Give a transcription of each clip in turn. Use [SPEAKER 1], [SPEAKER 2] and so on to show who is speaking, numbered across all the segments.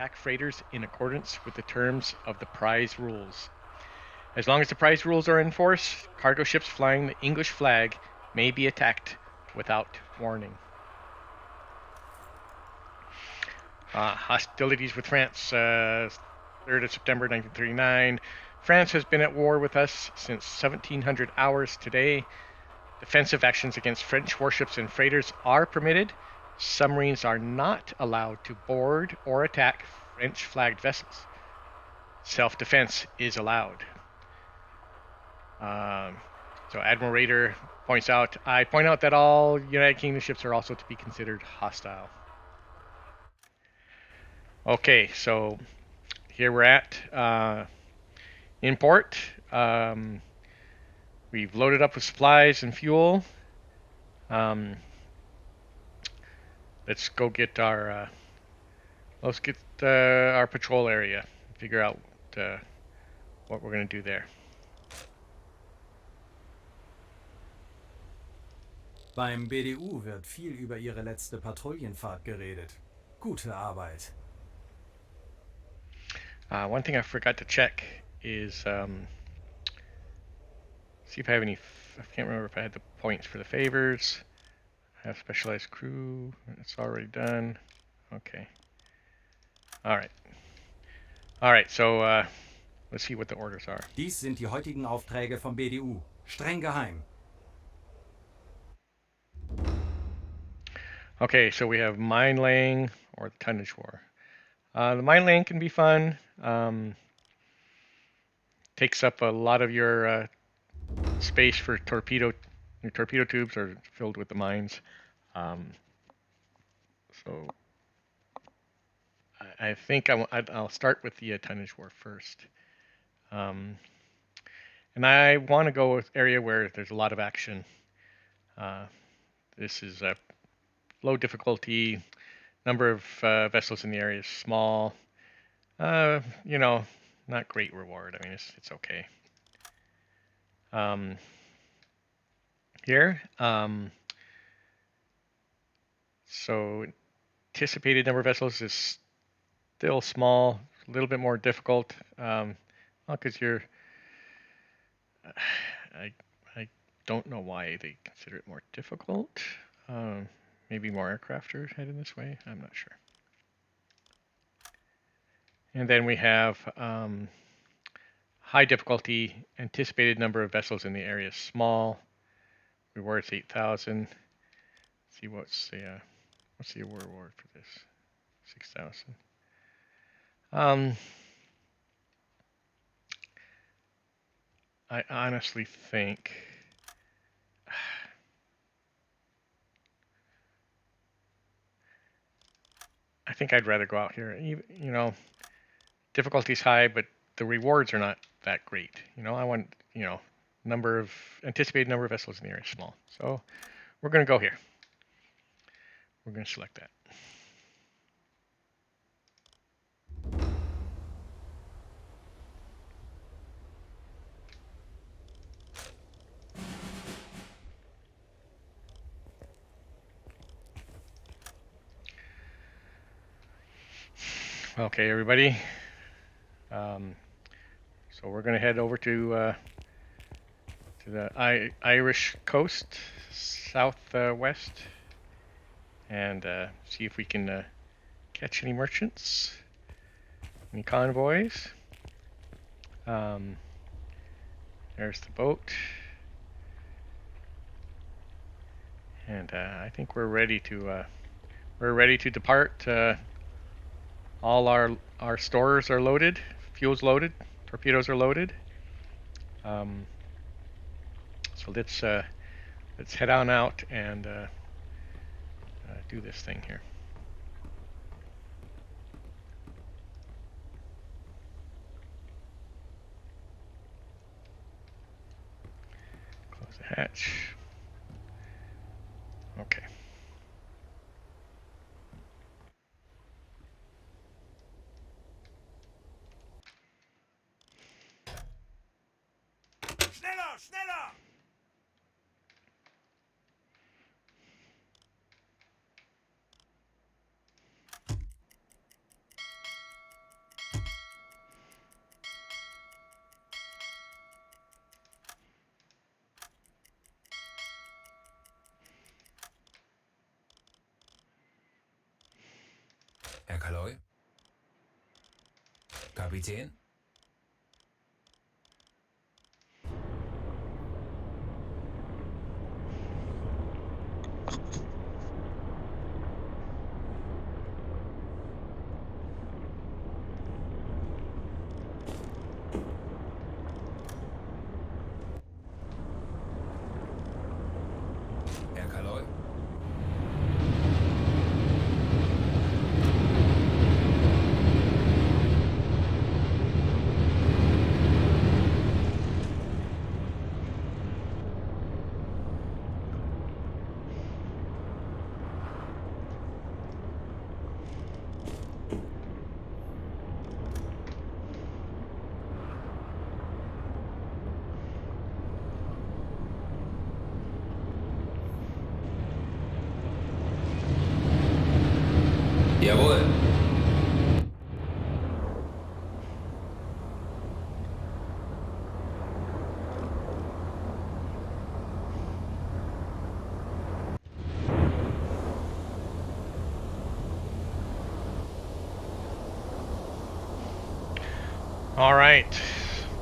[SPEAKER 1] attack freighters in accordance with the terms of the prize rules. As long as the prize rules are in force, cargo ships flying the English flag may be attacked without warning. Hostilities with France, 3rd of September 1939. France has been at war with us since 1700 hours today. Defensive actions against French warships and freighters are permitted. Submarines are not allowed to board or attack French-flagged vessels. Self-defense is allowed. So Admiral Rader points out, I point out that all United Kingdom ships are also to be considered hostile. Okay, so here we're at in port. We've loaded up with supplies and fuel. Let's go get our our patrol area. Figure out what we're gonna do there.
[SPEAKER 2] Beim BDU wird viel über Ihre letzte Patrouillenfahrt geredet. Gute Arbeit.
[SPEAKER 1] One thing I forgot to check is see if I have any. I can't remember if I had the points for the favors. I have specialized crew. It's already done. Okay. All right. All right. So let's see what the orders are.
[SPEAKER 2] Dies sind die heutigen Aufträge vom BDU. Streng geheim.
[SPEAKER 1] Okay, so we have mine laying or the tonnage war. The mine laying can be fun. Takes up a lot of your space for torpedo. Your torpedo tubes are filled with the mines. So I think I'll start with the tonnage war first. And I want to go with area where there's a lot of action. This is a low difficulty. Number of vessels in the area is small. You know, not great reward. I mean, it's okay. Here, so anticipated number of vessels is still small, a little bit more difficult. Well, because I don't know why they consider it more difficult. Maybe more aircraft are heading this way. I'm not sure. And then we have high difficulty, anticipated number of vessels in the area is small. Reward's 8,000. See what's the reward for this? 6,000. I honestly think I'd rather go out here. You know, difficulty's high, but the rewards are not that great. You know, I want, anticipated number of vessels in the area is small. So we're going to go here. We're going to select that. Okay, everybody. So we're going to head over to the Irish coast, southwest, and see if we can catch any merchants, any convoys. There's the boat, and I think we're ready to depart. All our stores are loaded, fuel's loaded, torpedoes are loaded. So let's head on out and do this thing here. Close the hatch. Okay.
[SPEAKER 3] Schneller, schneller! Herr Kaloy? Kapitän? Herr Kaloy? Jawohl.
[SPEAKER 1] All right,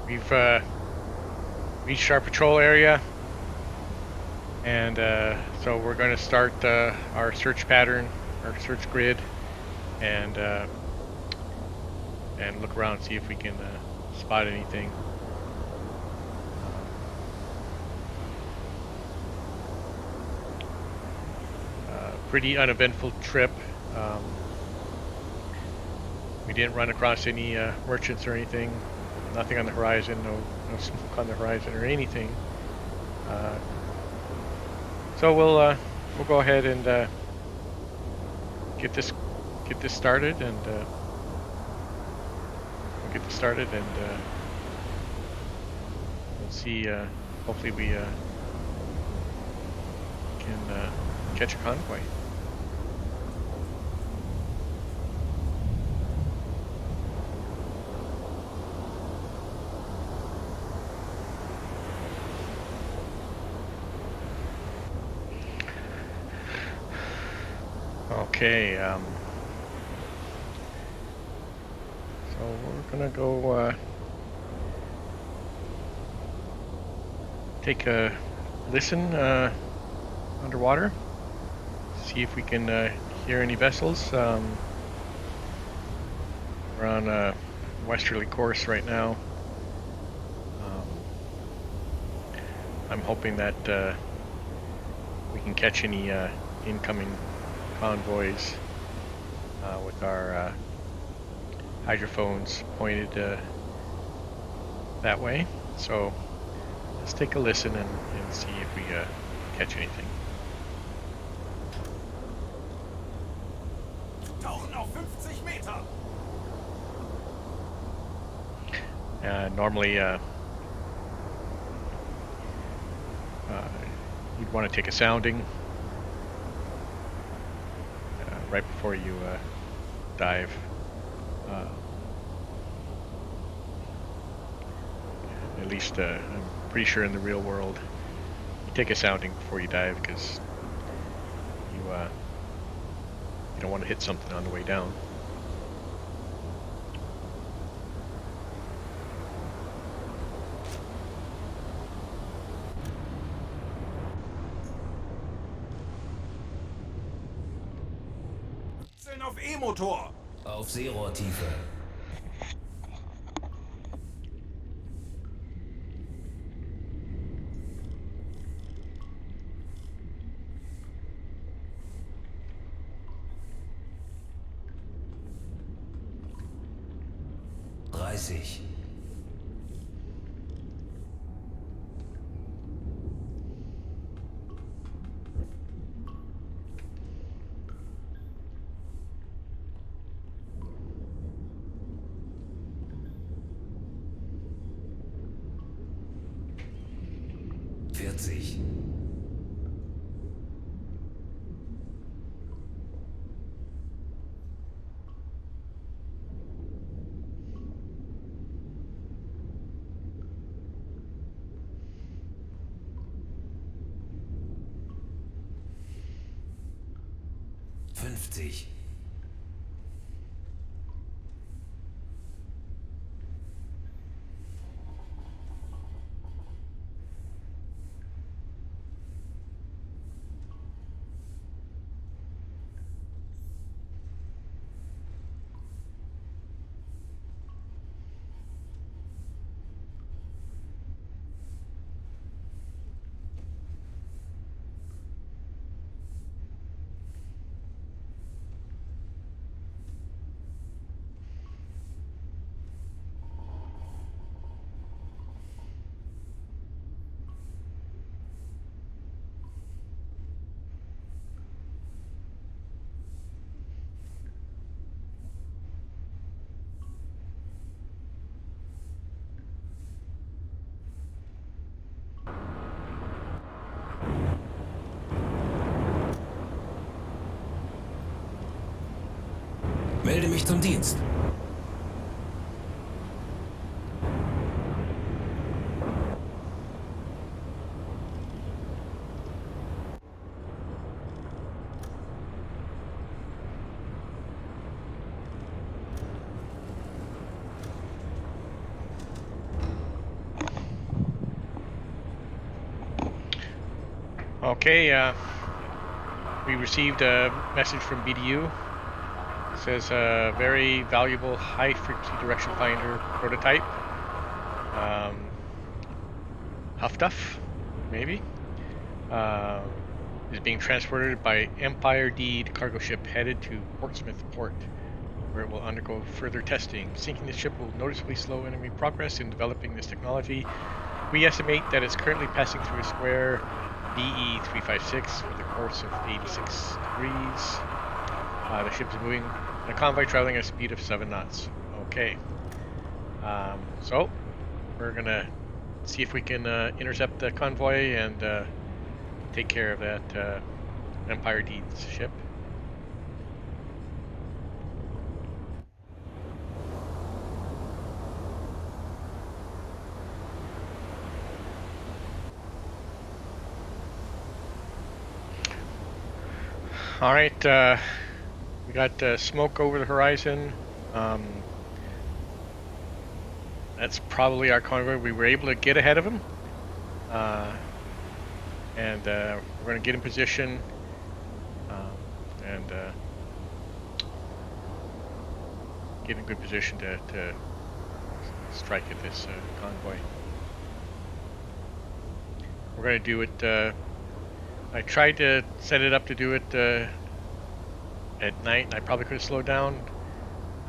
[SPEAKER 1] we've reached our patrol area, and so we're going to start our search pattern, our search grid, and look around and see if we can spot anything. Pretty uneventful trip. We didn't run across any merchants or anything. Nothing on the horizon. No smoke on the horizon or anything. So we'll go ahead and get this started, and we'll see. Hopefully we can catch a convoy. Okay, so we're gonna go take a listen underwater, see if we can hear any vessels. We're on a westerly course right now. I'm hoping that we can catch any incoming convoys with our hydrophones pointed that way. So let's take a listen and see if we catch anything.
[SPEAKER 2] Tauchen auf 50 Meter.
[SPEAKER 1] Normally you'd want to take a sounding right before you dive. At least I'm pretty sure in the real world you take a sounding before you dive, because you don't want to hit something on the way down.
[SPEAKER 2] Sind auf E-Motor.
[SPEAKER 3] Auf Seerohrtiefe. Dreißig. 40. 50. Melde mich zum Dienst.
[SPEAKER 1] Okay, we received a message from BDU. It says very valuable high frequency direction finder prototype. Huff maybe, is being transported by Empire Deed cargo ship headed to Portsmouth Port, where it will undergo further testing. Sinking the ship will noticeably slow enemy progress in developing this technology. We estimate that it's currently passing through a square BE 356 with a course of 86 degrees. The ship is moving in a convoy traveling at a speed of 7 knots. Okay. So, we're gonna see if we can intercept the convoy and take care of that Empire Deeds ship. All right, we got smoke over the horizon. That's probably our convoy. We were able to get ahead of him, and we're going to get in position and get in good position to strike at this convoy. We're going to do it. I tried to set it up to do it at night, and I probably could have slowed down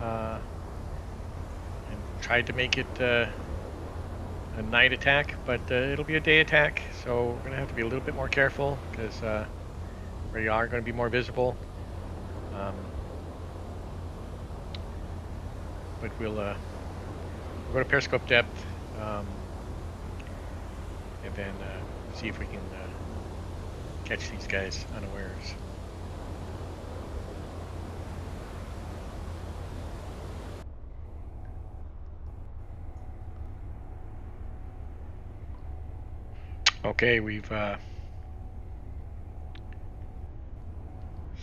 [SPEAKER 1] and tried to make it a night attack, but it'll be a day attack, so we're going to have to be a little bit more careful because we are going to be more visible. But we'll go to periscope depth and then see if we can catch these guys unawares. Okay, we've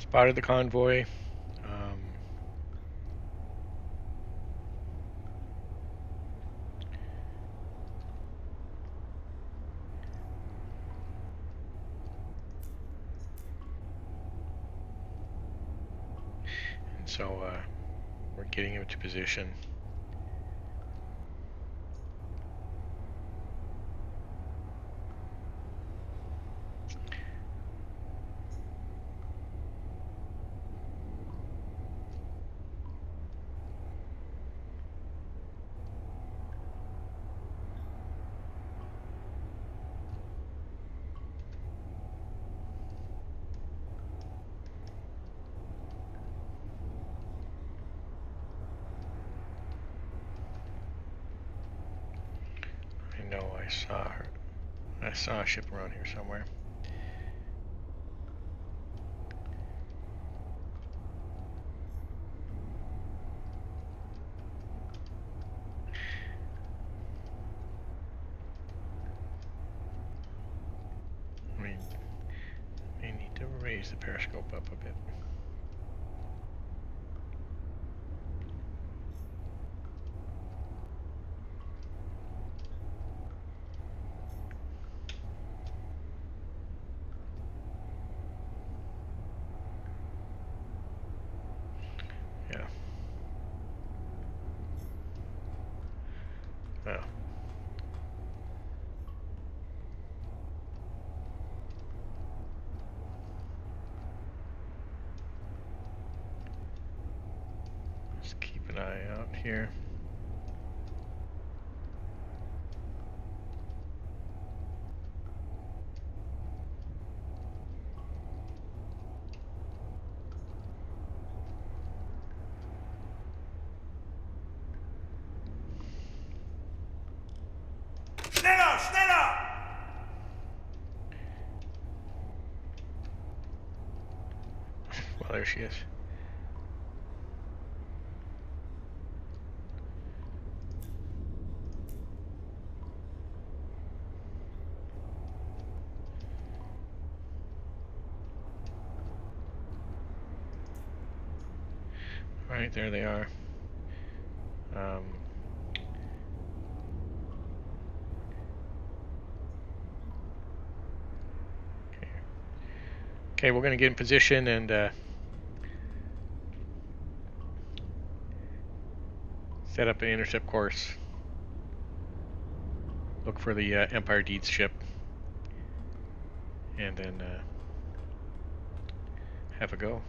[SPEAKER 1] spotted the convoy. And so we're getting into position. I know I saw her. I saw a ship around here somewhere. I need to raise the periscope up a bit. Yeah. Well. Just keep an eye out here.
[SPEAKER 2] Schneller, schneller!
[SPEAKER 1] Well, there she is. Right, there they are. Okay, we're going to get in position and set up an intercept course. Look for the Empire Deeds ship. And then have a go.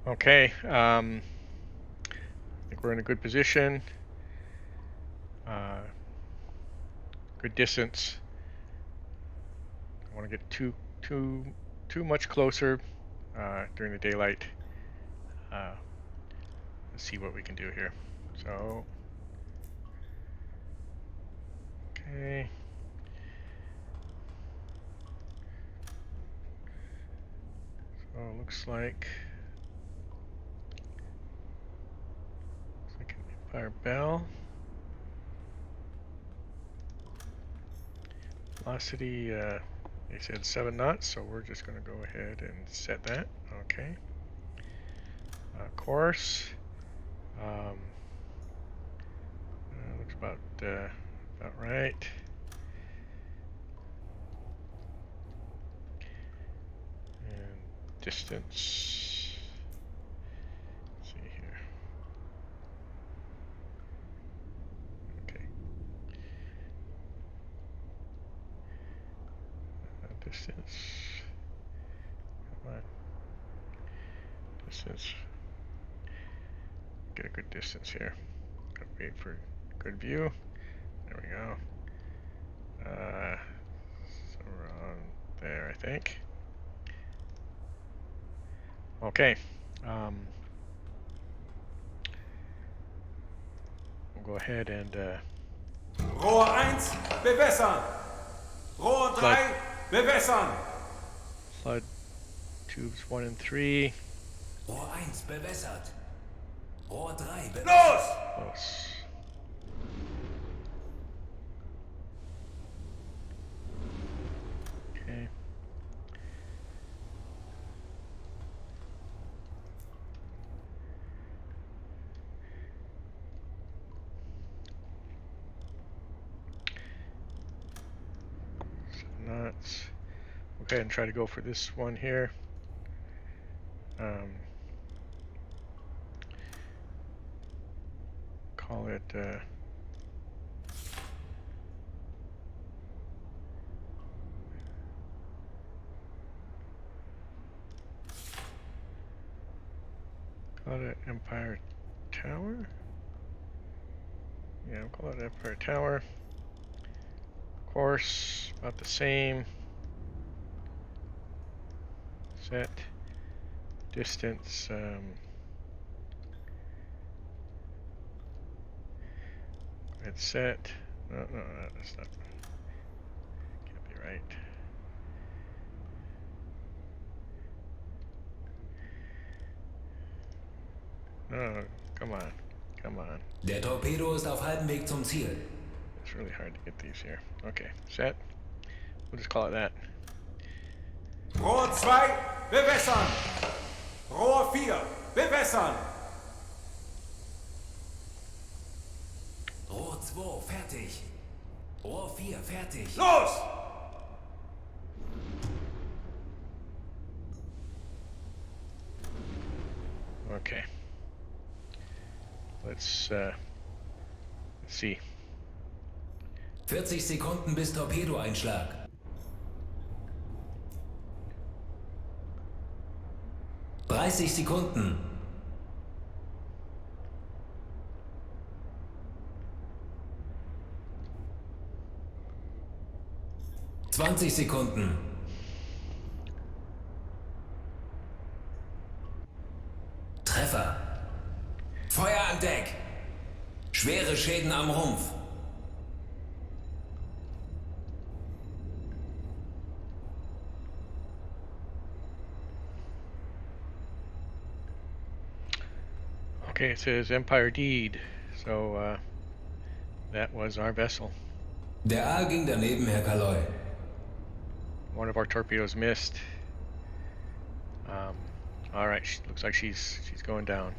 [SPEAKER 1] Okay, I think we're in a good position. Good distance. I want to get too much closer during the daylight. Let's see what we can do here. So, okay. So it looks like an Empire Bell. Velocity, they said 7 knots, so we're just going to go ahead and set that. Okay. Course. Looks about right. And distance. Let's see here. Okay. Distance. Come on. Distance. Get a good distance here. Gotta wait for good view. There we go. So we're on there, I think. Okay. We'll go ahead and
[SPEAKER 4] Rohr 1, bewässern! Rohr 3, bewässern!
[SPEAKER 1] flood tubes 1 and 3.
[SPEAKER 3] Rohr 1 bewässert. Rohr 3 bewässert.
[SPEAKER 4] Los!
[SPEAKER 1] Close. Okay. Knots. Okay, and try to go for this one here. Call it Empire Tower. Yeah, we'll call it Empire Tower. Course about the same. Set distance. It's set. No, that's not. Can't be right. No, come on, come on.
[SPEAKER 3] Der Torpedo ist auf halbem Weg zum Ziel.
[SPEAKER 1] It's really hard to get these here. Okay, set. We'll just call it that.
[SPEAKER 4] Rohr 2, bewässern! Rohr 4, bewässern!
[SPEAKER 3] Rohr 2 fertig. Rohr 4 fertig.
[SPEAKER 4] Los!
[SPEAKER 1] Okay. Let's see.
[SPEAKER 3] 40 Sekunden bis Torpedoeinschlag. 30 Sekunden. 20 Sekunden. Treffer. Feuer an Deck. Schwere Schäden am Rumpf.
[SPEAKER 1] Okay, it says Empire Deed, so that was our vessel.
[SPEAKER 3] Der Aal ging daneben, Herr Kaloy.
[SPEAKER 1] One of our torpedoes missed. All right, looks like she's going down.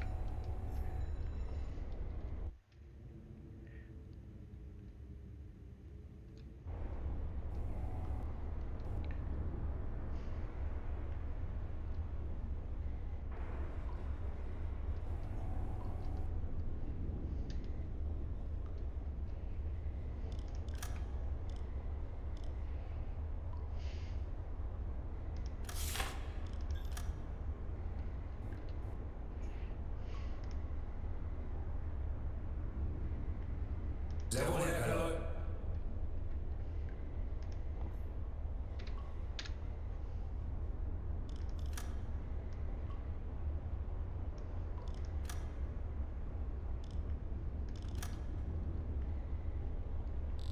[SPEAKER 3] Sehr wohl, Herr Kaloy.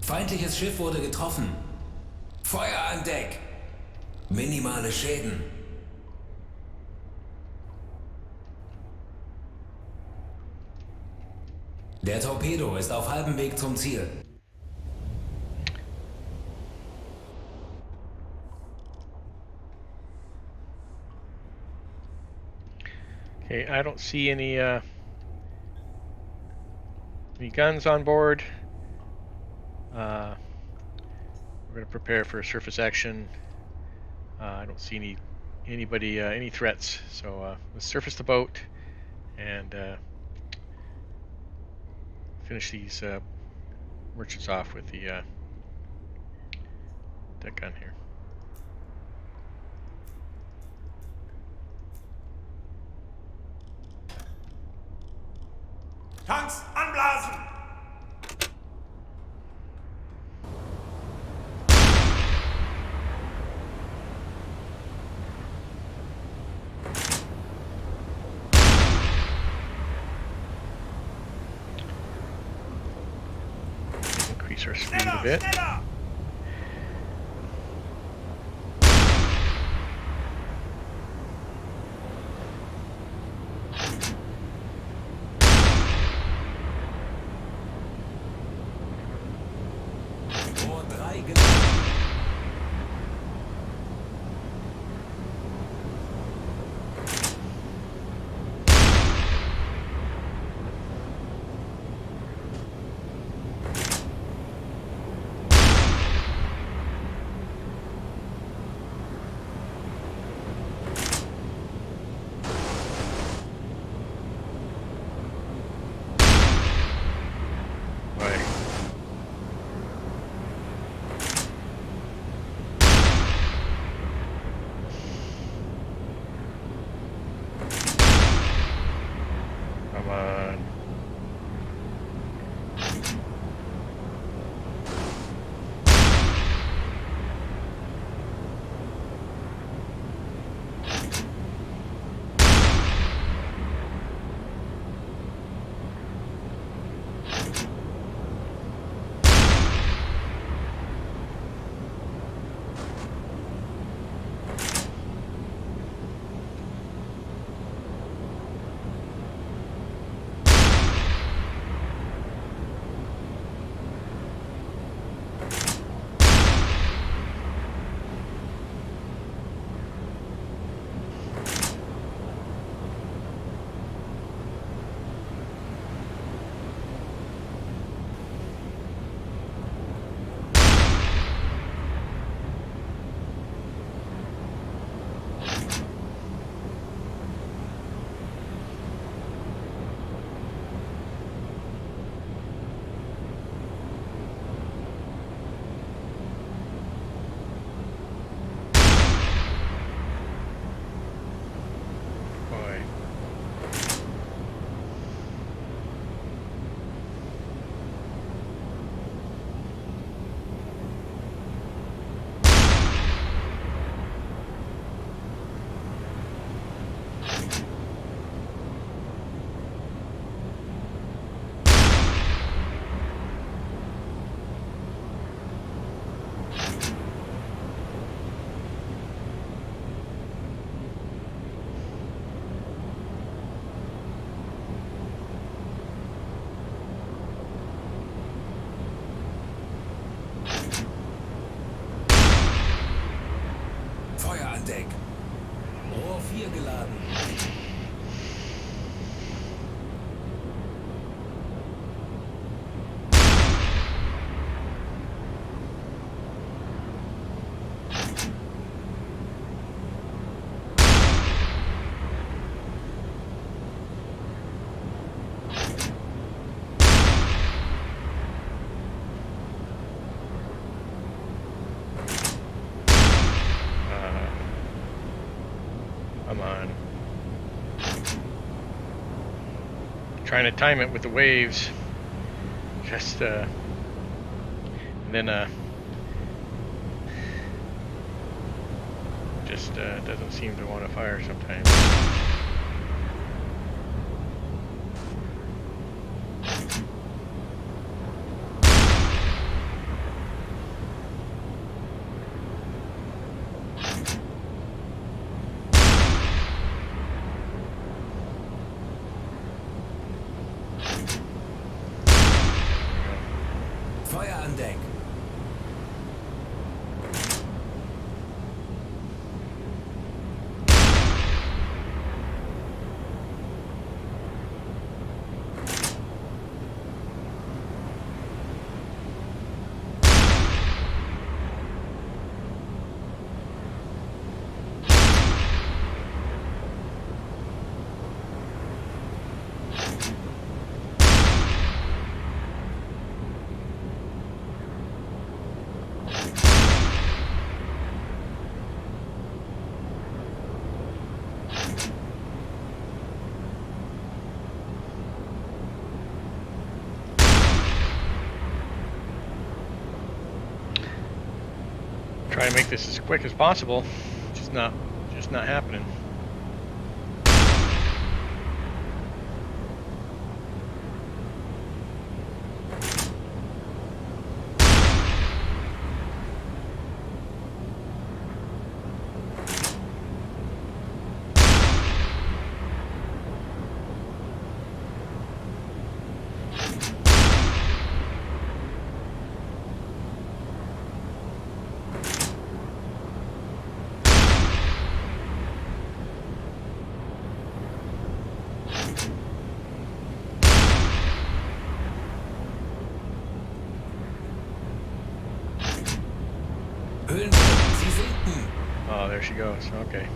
[SPEAKER 3] Feindliches Schiff wurde getroffen. Feuer an Deck. Minimale Schäden. Der Torpedo ist auf halbem Weg zum Ziel.
[SPEAKER 1] Okay, I don't see any guns on board. We're going to prepare for a surface action. I don't see any threats. So let's surface the boat and finish these merchants off with the deck gun here.
[SPEAKER 4] Tanks anblasen!
[SPEAKER 1] Increase our speed a bit.
[SPEAKER 4] Schneller!
[SPEAKER 2] Rohr 3 gelandet.
[SPEAKER 3] geladen.
[SPEAKER 1] Come on. Trying to time it with the waves. Just then just doesn't seem to want to fire sometimes.
[SPEAKER 3] Feuer an Deck.
[SPEAKER 1] Try to make this as quick as possible. Just not happening.
[SPEAKER 3] Höhlenbruch, Sie sinken.
[SPEAKER 1] Oh, there she goes. Okay.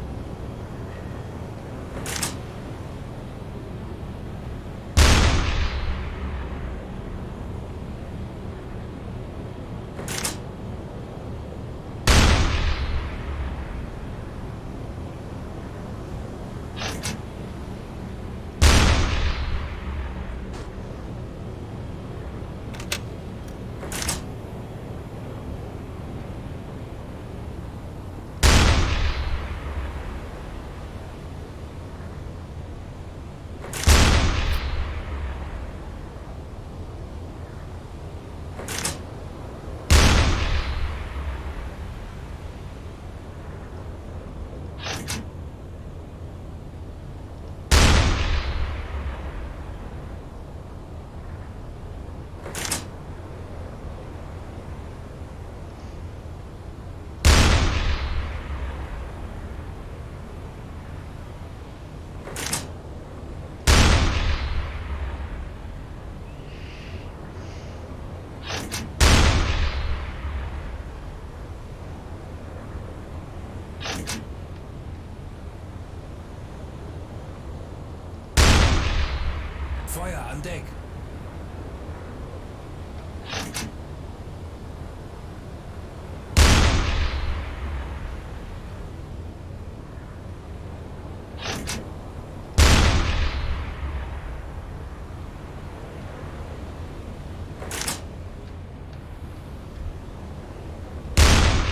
[SPEAKER 3] Feuer an Deck.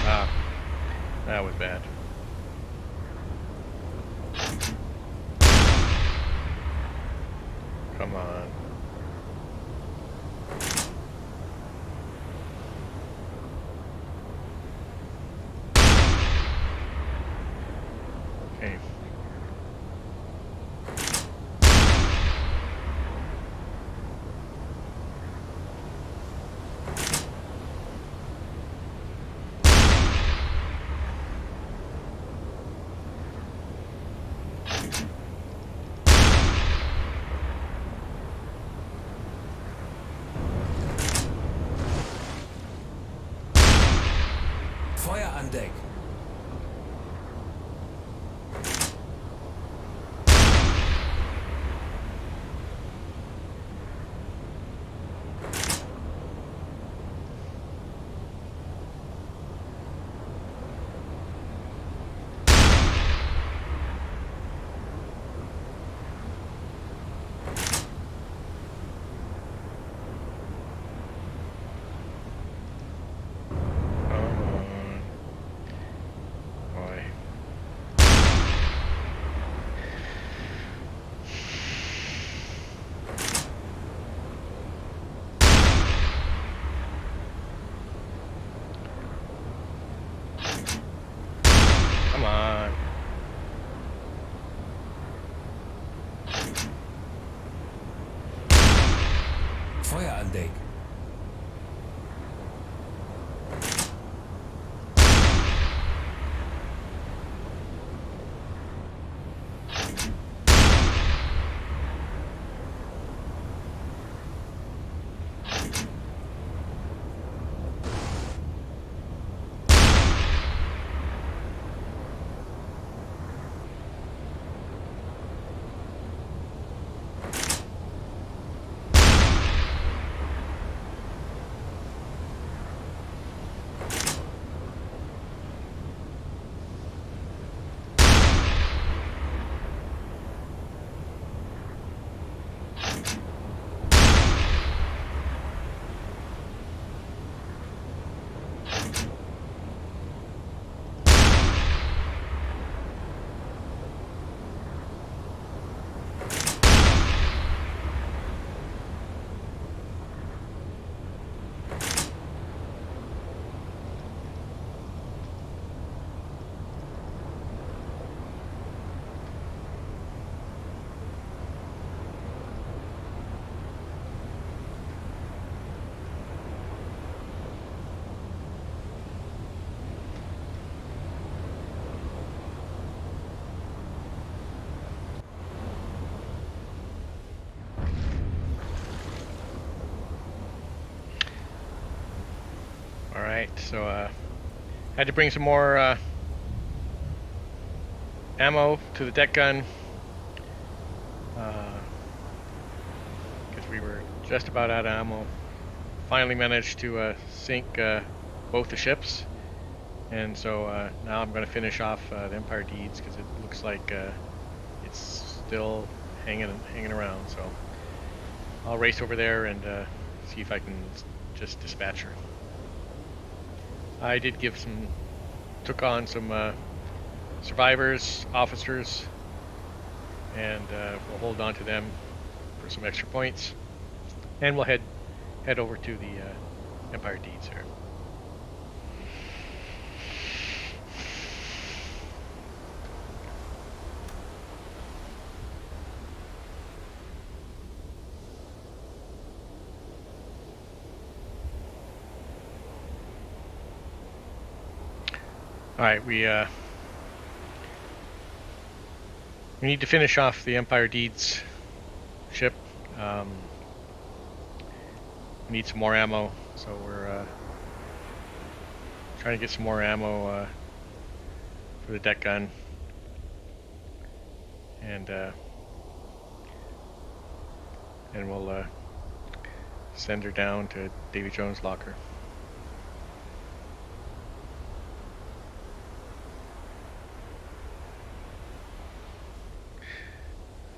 [SPEAKER 1] Ah, that was bad. Come on. Okay.
[SPEAKER 3] an Deck.
[SPEAKER 1] Boy. Come on.
[SPEAKER 3] Feuer an Deck.
[SPEAKER 1] Alright, so had to bring some more ammo to the deck gun. Because we were just about out of ammo. Finally managed to sink both the ships. And so now I'm going to finish off the Empire Deeds because it looks like it's still hanging around. So I'll race over there and see if I can just dispatch her. I did took on some survivors, officers, and we'll hold on to them for some extra points. And we'll head over to the Empire Deeds here. All right, we need to finish off the Empire Deeds ship. We need some more ammo, so we're trying to get some more ammo for the deck gun, and we'll send her down to Davy Jones' locker.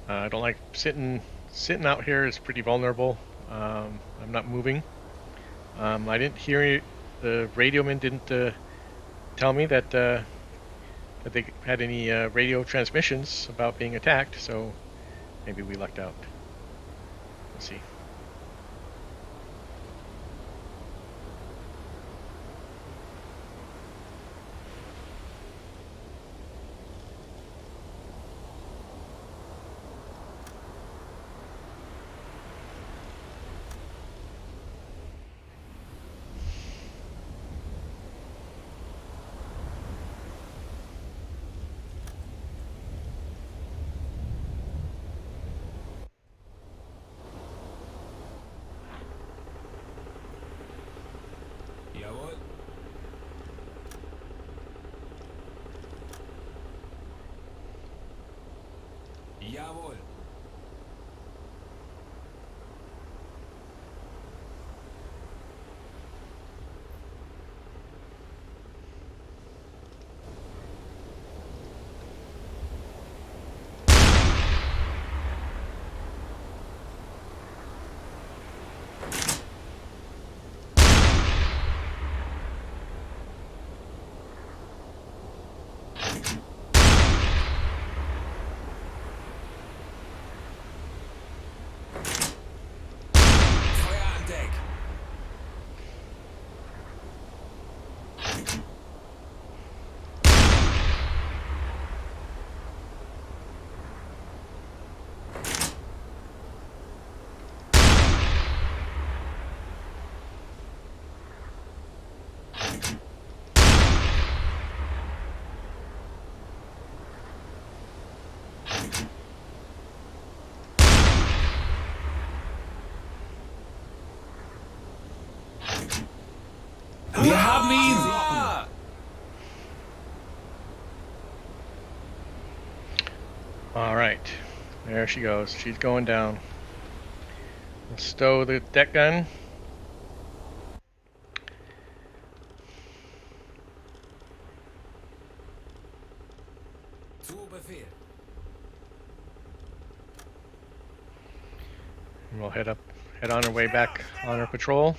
[SPEAKER 1] I don't like sitting out here. It's pretty vulnerable. I'm not moving. I didn't hear the radioman didn't tell me that that they had any radio transmissions about being attacked. So maybe we lucked out. We'll see.
[SPEAKER 3] Jawohl. Feuer an Deck. Wir haben ihn!
[SPEAKER 1] All right, there she goes. She's going down. Let's stow the deck gun.
[SPEAKER 3] Zu Befehl.
[SPEAKER 1] And we'll head on our way back on our patrol.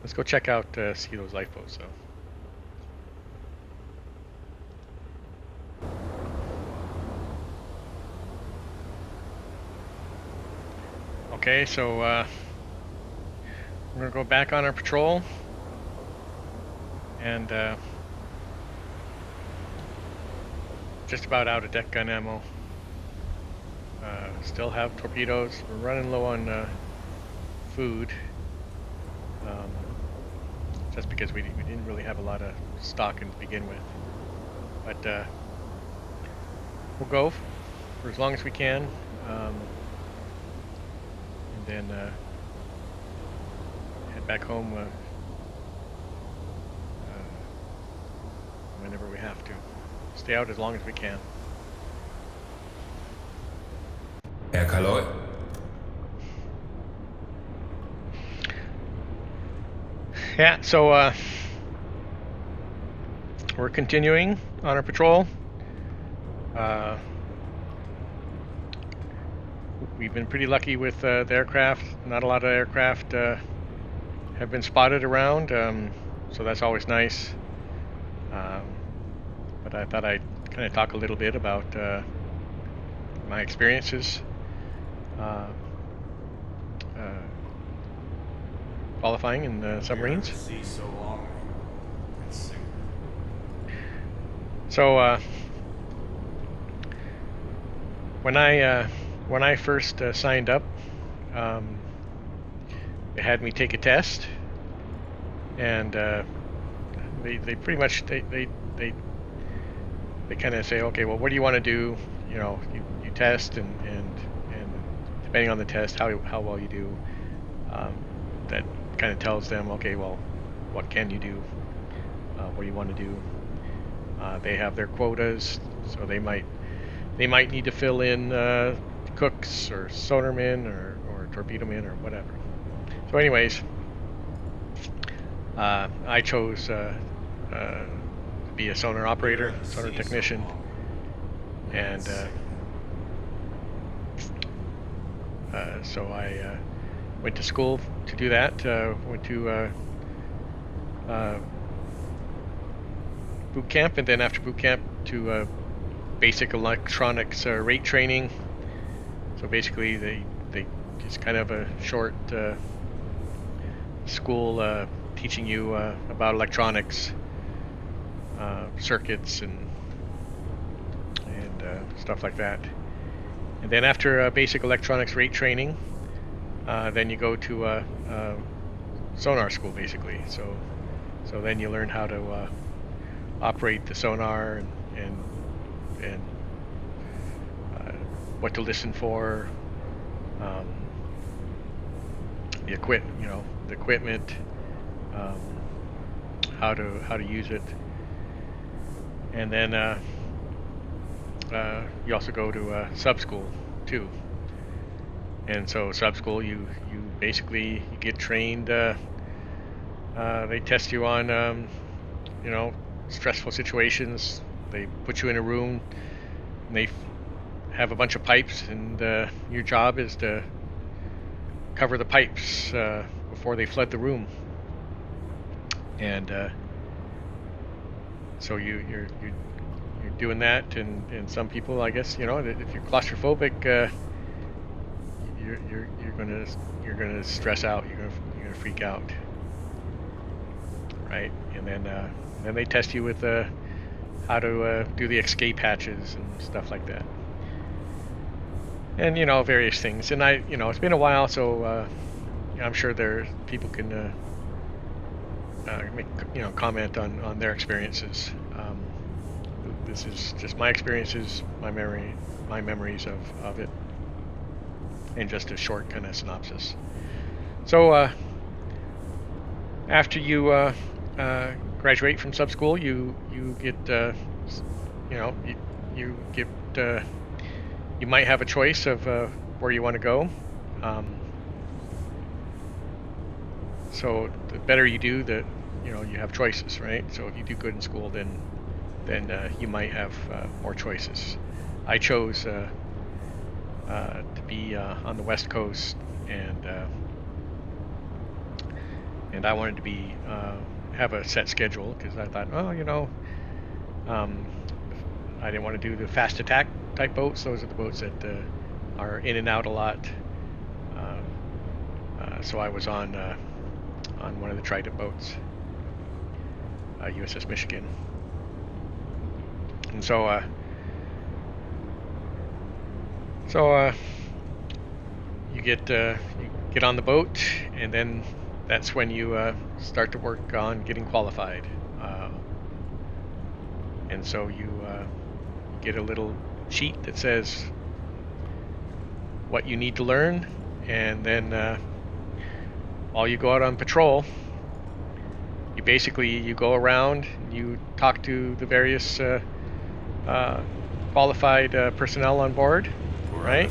[SPEAKER 1] Let's go check out see those lifeboats though. Okay, so we're gonna go back on our patrol, and just about out of deck gun ammo. Still have torpedoes. We're running low on food, just because we didn't really have a lot of stock to begin with. But we'll go for as long as we can. And then head back home whenever we have to. Stay out as long as we can.
[SPEAKER 3] Herr Kaloy.
[SPEAKER 1] Yeah, so we're continuing on our patrol. We've been pretty lucky with the aircraft. Not a lot of aircraft have been spotted around, so that's always nice. But I thought I'd kind of talk a little bit about my experiences qualifying in submarines. So when I first signed up, they had me take a test, and they pretty much they kind of say, okay, well, what do you want to do? You know, you test, and depending on the test, how well you do, that kind of tells them, okay, well, what can you do? What do you want to do? They have their quotas, so they might need to fill in cooks or sonarmen or torpedo men or whatever. So anyways, I chose to be a sonar operator, sonar technician, and so I went to school to do that. Went to boot camp, and then after boot camp to basic electronics rate training. So basically they just kind of a short school teaching you about electronics, circuits and stuff like that. And then after basic electronics rate training, then you go to sonar school basically. So then you learn how to operate the sonar and what to listen for, the equipment, how to use it, And then you also go to sub school too. And so sub school, you basically you get trained. They test you on you know, stressful situations. They put you in a room. And they have a bunch of pipes, and your job is to cover the pipes before they flood the room. And so you're doing that, and some people, I guess, you know, if you're claustrophobic, you're gonna stress out. You're gonna freak out, right? And then they test you with how to do the escape hatches and stuff like that, and you know, various things. And you know, it's been a while, so I'm sure people can make, you know, comment on their experiences. This is just my experiences, my memories of it, and just a short kind of synopsis. So after you graduate from sub school, you get you know, you get you might have a choice of where you want to go. So the better you do, you know, you have choices, right? So if you do good in school, then you might have more choices. I chose to be on the West Coast, and I wanted to be have a set schedule, because I thought, oh, you know, I didn't want to do the fast attack type boats. Those are the boats that are in and out a lot. So I was on one of the Trident boats, USS Michigan. And so you get on the boat, and then that's when you start to work on getting qualified. And so you get a little sheet that says what you need to learn, and then while you go out on patrol, you go around, you talk to the various qualified personnel on board, right?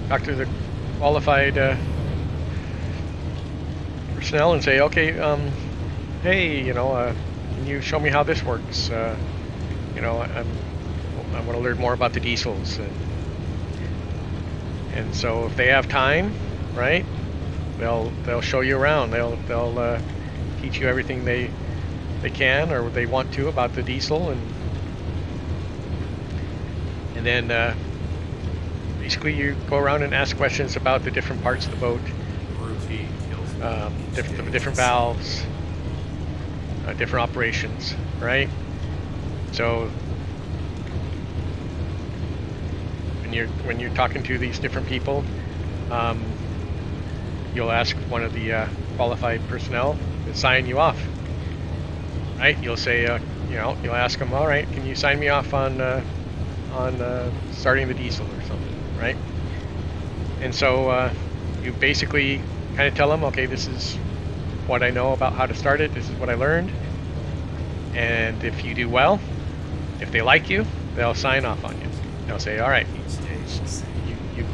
[SPEAKER 1] Talk to the qualified personnel and say, okay, hey, you know, can you show me how this works? You know, I want to learn more about the diesels, and so if they have time, right, they'll show you around. They'll teach you everything they can, or they want to, about the diesel, and then basically you go around and ask questions about the different parts of the boat, different valves, different operations, right? So when you're talking to these different people, you'll ask one of the qualified personnel to sign you off, right? You'll say, you know, you'll ask them, all right, can you sign me off on starting the diesel or something, right? And so you basically kind of tell them, okay, this is what I know about how to start it. This is what I learned. And if you do well, if they like you, they'll sign off on you. They'll say, all right,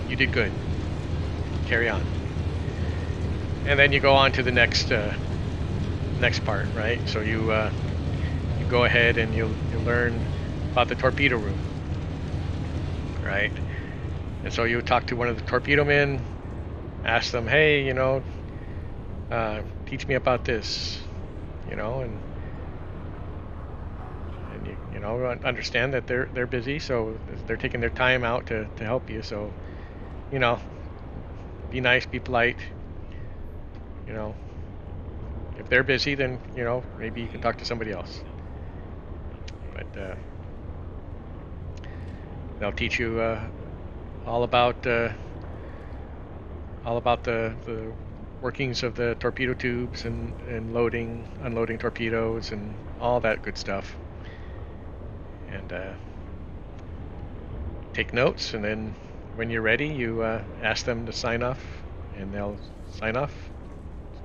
[SPEAKER 1] you did good. Carry on. And then you go on to the next part, right? So you go ahead and you'll learn about the torpedo room, right? And so you talk to one of the torpedo men, ask them, hey, you know, teach me about this, you know, and you know, understand that they're busy, so they're taking their time out to help you. So, you know, be nice, be polite. You know, if they're busy, then, you know, maybe you can talk to somebody else. But they'll teach you all about the workings of the torpedo tubes, and loading, unloading torpedoes, and all that good stuff. And take notes, and then when you're ready, you ask them to sign off, and they'll sign off.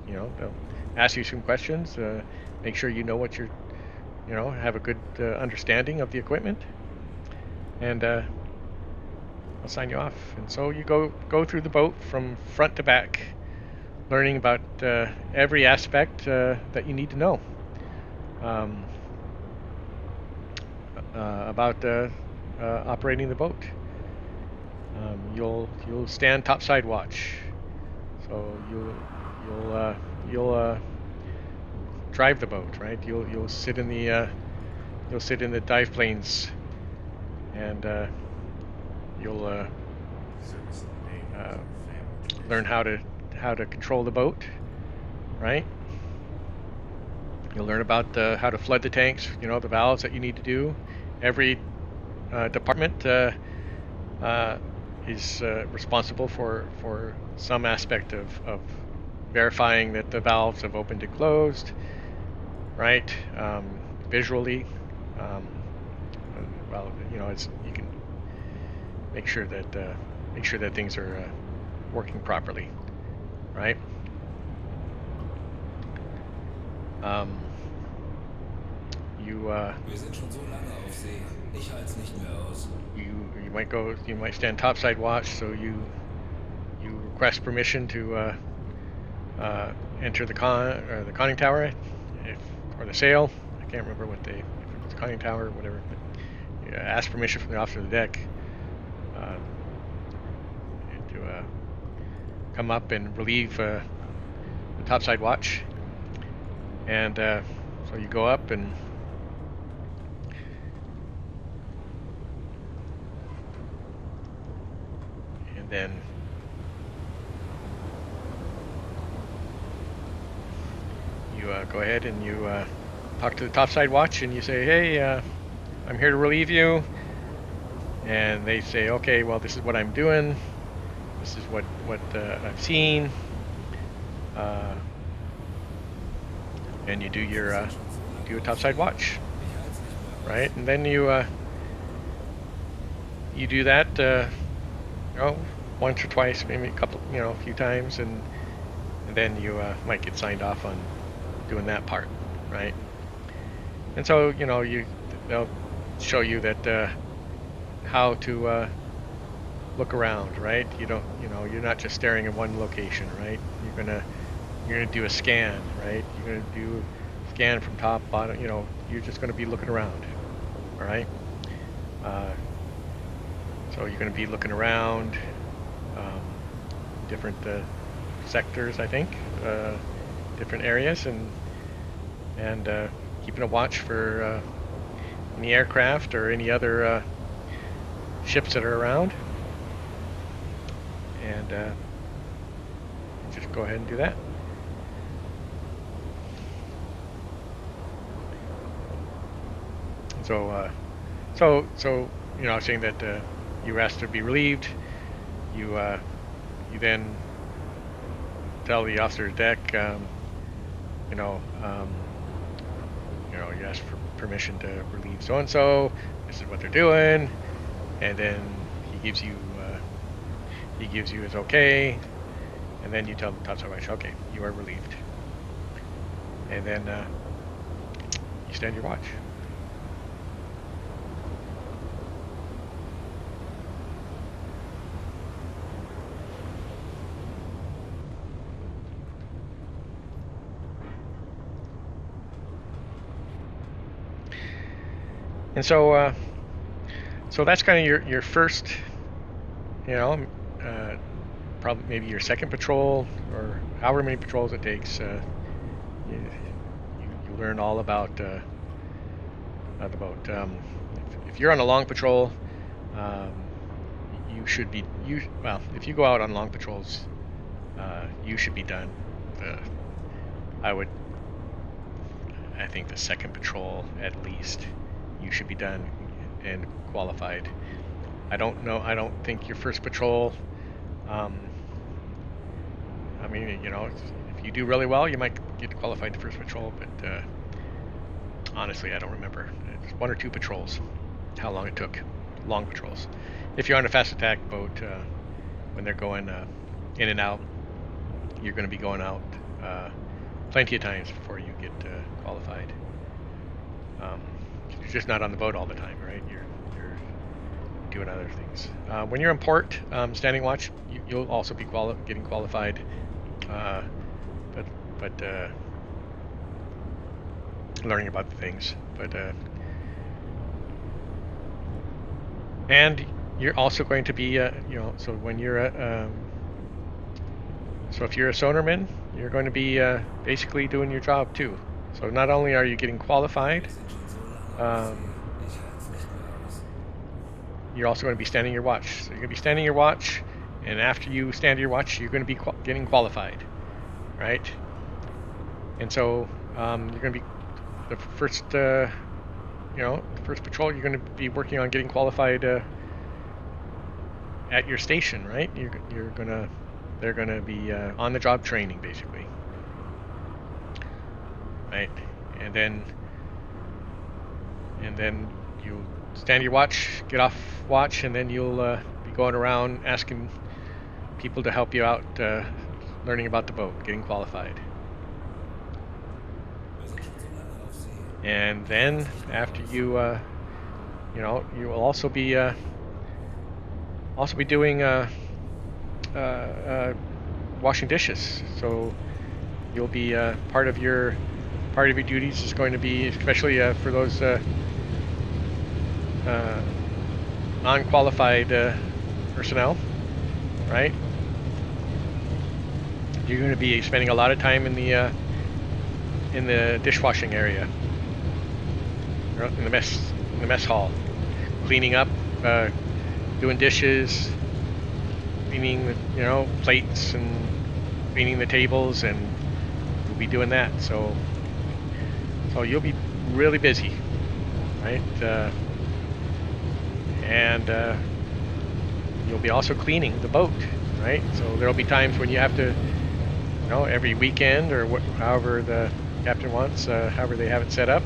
[SPEAKER 1] You know, they'll ask you some questions. make sure you know what you're, have a good understanding of the equipment, and I'll sign you off. And so you go through the boat from front to back, learning about every aspect that you need to know about operating the boat. You'll stand topside watch, so you'll drive the boat, right? You'll sit in the dive planes, and you'll learn how to control the boat, right? You'll learn about how to flood the tanks, the valves that you need to do. Every department is responsible for some aspect of verifying that the valves have opened and closed, right? Visually, well, you can make sure that things are working properly, right?
[SPEAKER 3] Wir sind schon so lange auf See. Ich halt's nicht mehr aus.
[SPEAKER 1] You might stand topside watch, so you request permission to enter the conning tower, or the sail. I can't remember if it's the conning tower or whatever. But you ask permission from the officer of the deck to come up and relieve the topside watch, and so you go up and then you go ahead and you talk to the topside watch, and you say, hey, I'm here to relieve you. And they say, okay, well, this is what I'm doing. This is what I've seen. And you do your do a topside watch, right? And then you do that once or twice, maybe a few times, and then you might get signed off on doing that part, right? And so they'll show you that how to look around, right? You're not just staring at one location, right? You're gonna do a scan, right? You're gonna do a scan from top, bottom. You're just gonna be looking around, all right? So you're going to be looking around different sectors, I think, different areas, and keeping a watch for any aircraft or any other ships that are around, and just go ahead and do that. So saying that you were asked to be relieved. You then tell the officer of deck, you ask for permission to relieve so and so. This is what they're doing, and then he gives you his okay, and then you tell the topside watch, okay, you are relieved, and then you stand your watch. And so that's kind of your first, probably maybe your second patrol, or however many patrols it takes. You learn all about the boat. If you're on a long patrol, if you go out on long patrols, you should be done. I think the second patrol at least, you should be done and qualified. I don't think your first patrol, if you do really well, you might get qualified the first patrol, but honestly, I don't remember. It's one or two patrols, how long it took, long patrols. If you're on a fast attack boat, when they're going in and out, you're going to be going out plenty of times before you get qualified. You're just not on the boat all the time, right? You're doing other things. When you're in port, standing watch, you'll also be getting qualified. But learning about the things. And you're also going to be, so when you're so if you're a sonarman, you're going to be basically doing your job too. So not only are you getting qualified, you're also going to be standing your watch. So you're going to be standing your watch, and after you stand your watch, you're going to be getting qualified, right? And so you're going to be the first, the first patrol. You're going to be working on getting qualified at your station, right? They're going to be on the job training, basically, right? And then you stand your watch, get off watch, and then you'll be going around asking people to help you out, learning about the boat, getting qualified. And then after you will also be doing washing dishes. So you'll be part of your duties is going to be, especially for those non-qualified personnel, right? You're going to be spending a lot of time in the dishwashing area, in the mess hall, cleaning up, doing dishes, cleaning the plates, and cleaning the tables, and you'll be doing that. So you'll be really busy, right? And you'll be also cleaning the boat, right? So there'll be times when you have to, every weekend or however the captain wants, however they have it set up,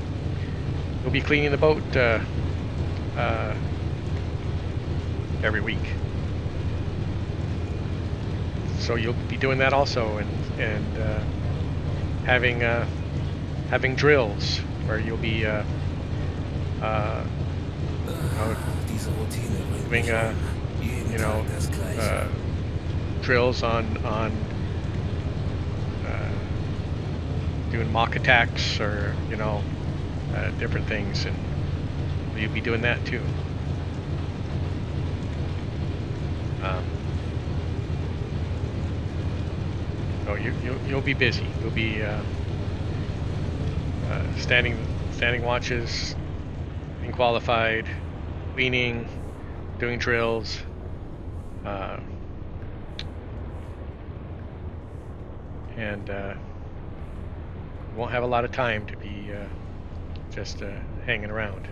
[SPEAKER 1] you'll be cleaning the boat every week. So you'll be doing that also, and having drills where you'll be doing drills on doing mock attacks, or different things, and you'll be doing that too. So you'll be busy. You'll be standing watches, being qualified, cleaning, doing drills, and you won't have a lot of time to be just hanging around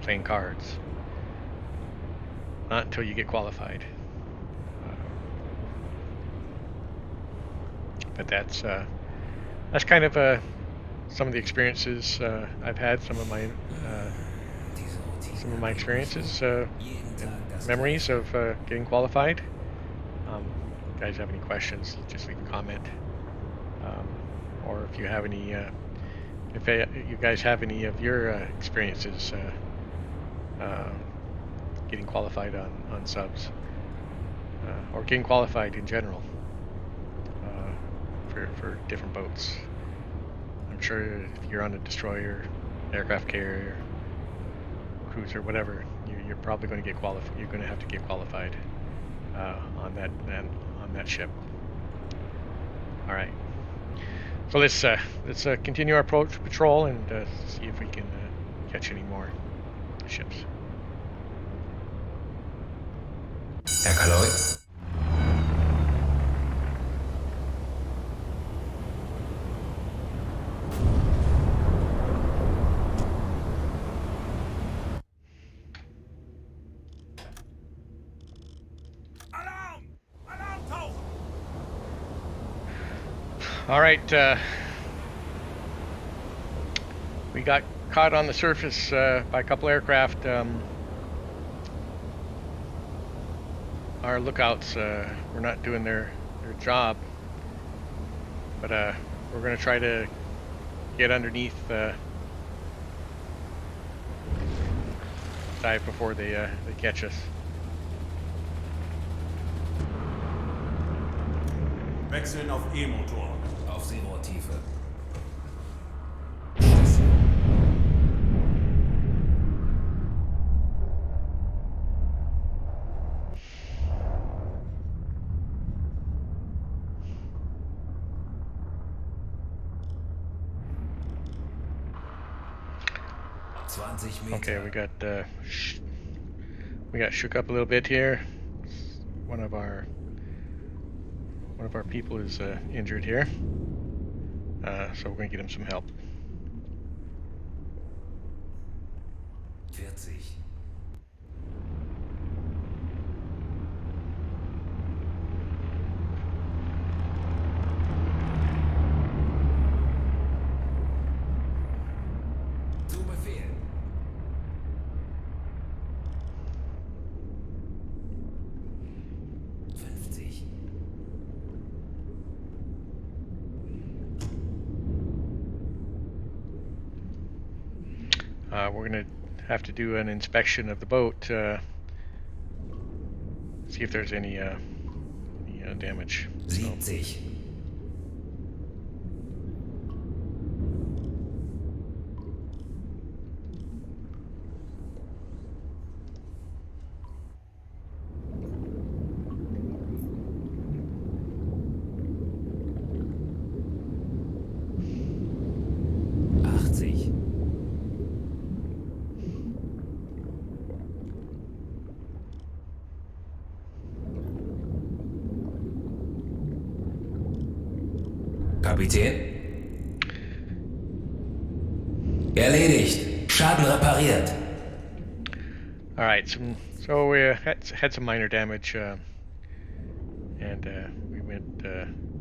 [SPEAKER 1] playing cards. Not until you get qualified. But that's kind of some of the experiences I've had. Some of my experiences, memories of getting qualified. If you guys have any questions, just leave a comment. Or if you have any, if you guys have any of your experiences getting qualified on subs, or getting qualified in general. For different boats. I'm sure if you're on a destroyer, aircraft carrier, cruiser, whatever, you're probably going to get qualified. You're going to have to get qualified on that ship. All right. So let's continue our patrol and see if we can catch any more ships.
[SPEAKER 3] Herr Kaloy?
[SPEAKER 1] All right, we got caught on the surface by a couple aircraft. Our lookouts were not doing their job, but we're going to try to get underneath the dive before they catch us.
[SPEAKER 4] Wechseln auf E-Motor.
[SPEAKER 3] Auf Seerohrtiefe. Meter.
[SPEAKER 1] Okay, we got shook up a little bit here. One of our people is injured here, so we're going to get him some help.
[SPEAKER 3] 40. Zu Befehl. 50.
[SPEAKER 1] We're going to have to do an inspection of the boat, see if there's any damage. So,
[SPEAKER 3] 70. Kapitän? Erledigt. Schaden repariert.
[SPEAKER 1] all right, so we had some minor damage, and we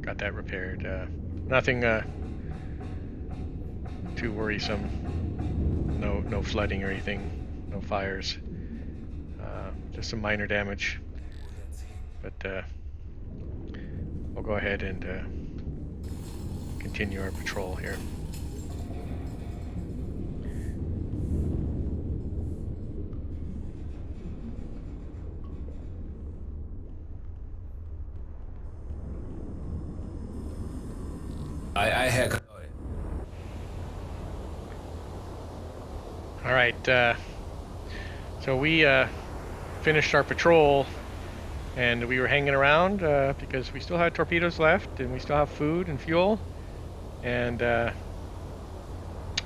[SPEAKER 1] got that repaired. Nothing too worrisome. No flooding or anything. No fires. Just some minor damage. But we'll go ahead and continue our patrol here.
[SPEAKER 3] Ei, Herr Kanoy.
[SPEAKER 1] All right, so we finished our patrol, and we were hanging around because we still had torpedoes left, and we still have food and fuel, and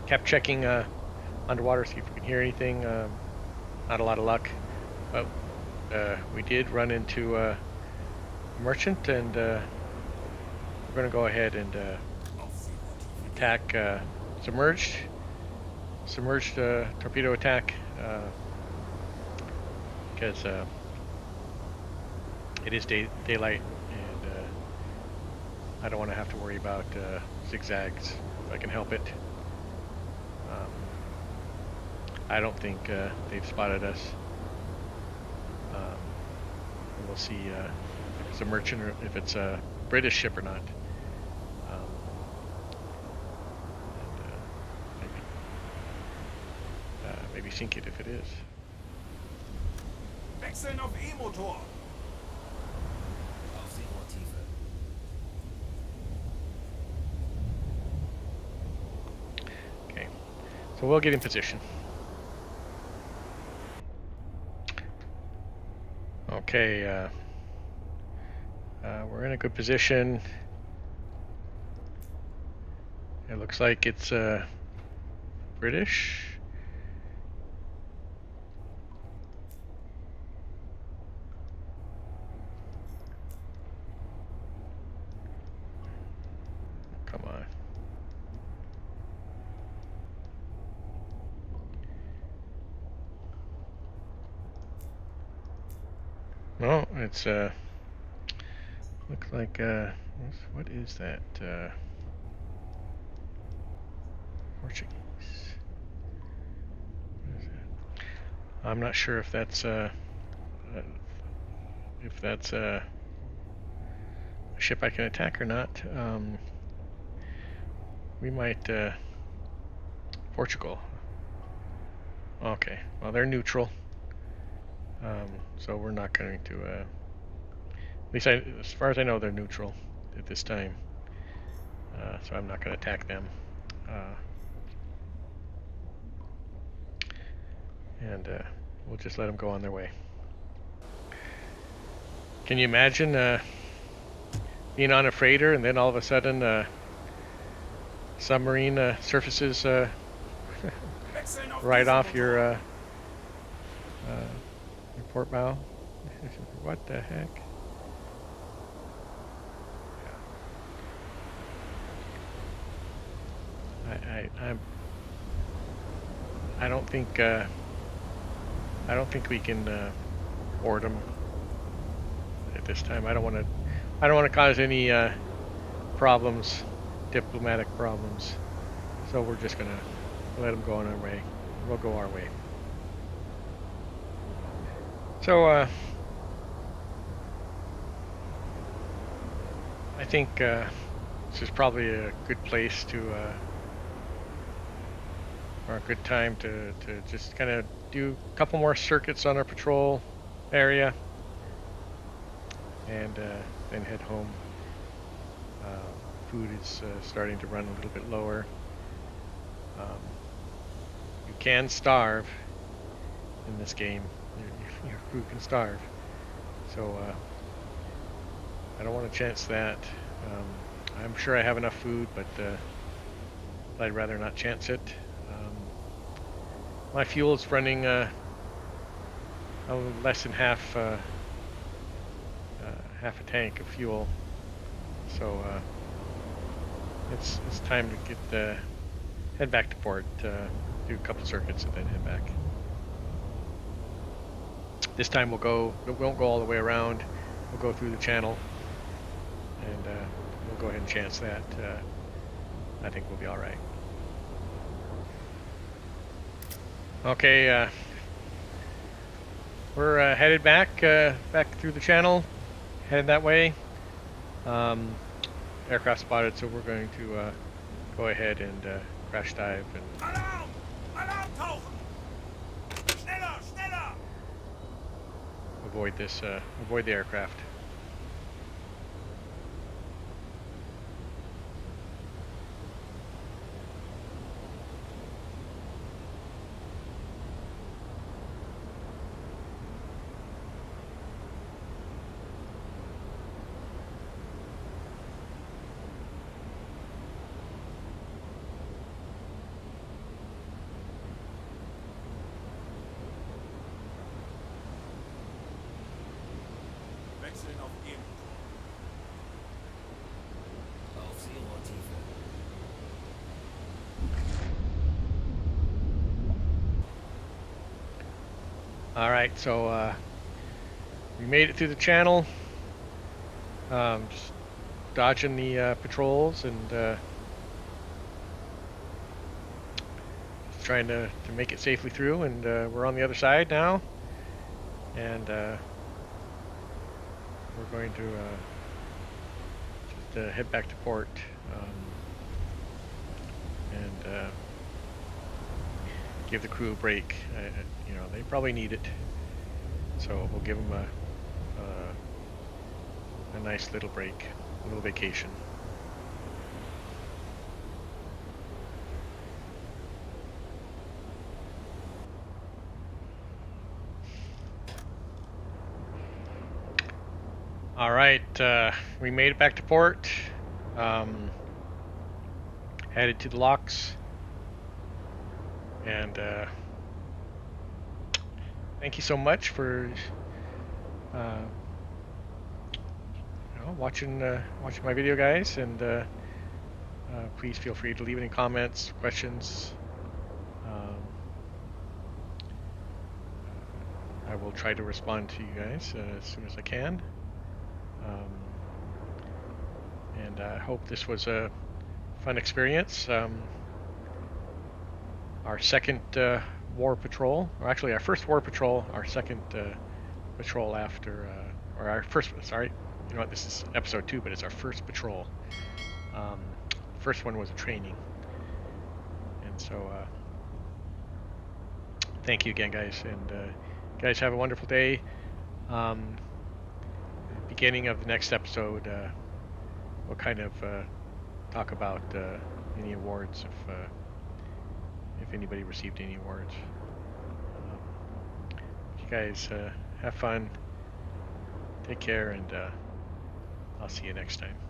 [SPEAKER 1] kept checking underwater, see if we can hear anything. Not a lot of luck, but we did run into a merchant, and we're going to go ahead and attack submerged torpedo attack, because it is daylight, and I don't want to have to worry about zigzags if I can help it. I don't think they've spotted us. And we'll see if it's a merchant or if it's a British ship or not. Maybe sink it if it is.
[SPEAKER 4] Wechseln auf E-Motor.
[SPEAKER 3] Auf Seerohrtiefe.
[SPEAKER 1] Okay, so we'll get in position. Okay, we're in a good position. It looks like it's British. Come on. No, it's looks like what is that? Portuguese. What is that? I'm not sure if that's a ship I can attack or not. We might, Portugal. Okay, well they're neutral. So we're not going to, at least as far as I know, they're neutral at this time. So I'm not going to attack them. And we'll just let them go on their way. Can you imagine being on a freighter and then all of a sudden submarine surfaces
[SPEAKER 4] Wechseln auf
[SPEAKER 1] right off
[SPEAKER 4] Dieselmotor.
[SPEAKER 1] your port bow? What the heck? I don't think we can board them at this time. I don't want to cause any problems, diplomatic problems. So we're just gonna let them go on our way. We'll go our way. So I think this is probably a good place to, or a good time to just kind of do a couple more circuits on our patrol area, and then head home. Food is starting to run a little bit lower. You can starve in this game. Your crew can starve. So I don't want to chance that. I'm sure I have enough food, but I'd rather not chance it. My fuel is running less than half a tank of fuel, so it's time to get head back to port, do a couple circuits, and then head back. This time we won't go all the way around. We'll go through the channel, and we'll go ahead and chance that. I think we'll be all right. Okay, we're headed back through the channel, headed that way. Aircraft spotted, so we're going to go ahead and crash dive and
[SPEAKER 4] Alarm! Alarm tauchen! Schneller, schneller!
[SPEAKER 1] avoid the aircraft.
[SPEAKER 4] Wechseln auf E-Motor.
[SPEAKER 3] Auf Seerohrtiefe.
[SPEAKER 1] All right, so we made it through the channel. Just dodging the patrols and just trying to make it safely through. And we're on the other side now, and we're going to just head back to port, and give the crew a break. You know, they probably need it, so we'll give them a nice little break, a little vacation. All right, we made it back to port. Headed to the locks, and thank you so much for watching my video, guys, and please feel free to leave any comments, questions. I will try to respond to you guys as soon as I can. And I hope this was a fun experience. Our second war patrol, or actually our first war patrol, our second patrol after, or our first, sorry, you know what, this is episode 2, but it's our first patrol first one was a training. And so, thank you again, guys. And guys, have a wonderful day. Beginning of the next episode, we'll kind of talk about any awards if anybody received any awards. You guys have fun. Take care, and I'll see you next time.